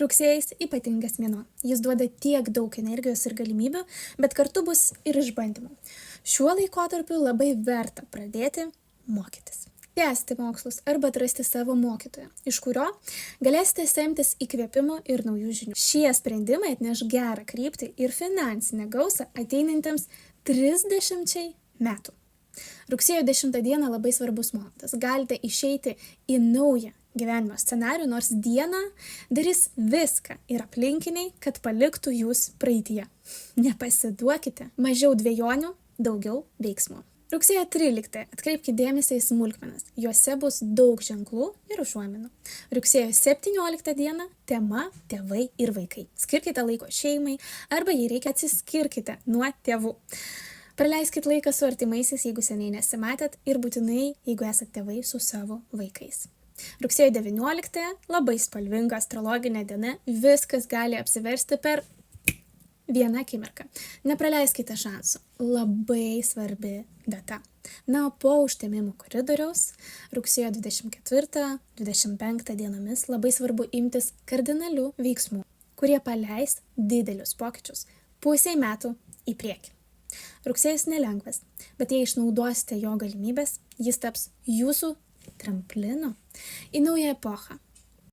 Rugsėjis ypatingas mėnuo. Jis duoda tiek daug energijos ir galimybių, bet kartu bus ir išbandymų. Šiuo laikotarpiu labai verta pradėti mokytis. Tęsti mokslus arba atrasti savo mokytoją, iš kurio galėsite semtis įkvėpimo ir naujų žinių. Šie sprendimai atneš gerą kryptį ir finansinę gausą ateinantiems 30 metų. Rugsėjo 10 dieną labai svarbus momentas. Galite išeiti į naują gyvenimo scenarių, nors dieną darys viską ir aplinkiniai, kad paliktų jūs praeityje. Nepasiduokite. Mažiau dvejonių, daugiau veiksmų. Rugsėjo 13. Atkreipkite dėmesį į smulkmenas. Juose bus daug ženklų ir užuominų. Rugsėjo 17 dieną tema tėvai ir vaikai. Skirkite laiko šeimai arba jei reikia atsiskirkite nuo tėvų. Praleiskit laiką su artimaisiais, jeigu seniai nesimatėt, ir būtinai, jeigu esate tėvai, su savo vaikais. Rugsėjo 19. Labai spalvinga astrologinė diena. Viskas gali apsiversti per vieną akimirką. Nepraleiskite šansų. Labai svarbi data. Na, po užtemimo koridoriaus rugsėjo 24-25 dienomis labai svarbu imtis kardinalių veiksmų, kurie paleis didelius pokyčius pusei metų į priekį. Rugsėjis nelengvas, bet jei išnaudosite jo galimybės, jis taps jūsų tramplinu į naują epochą.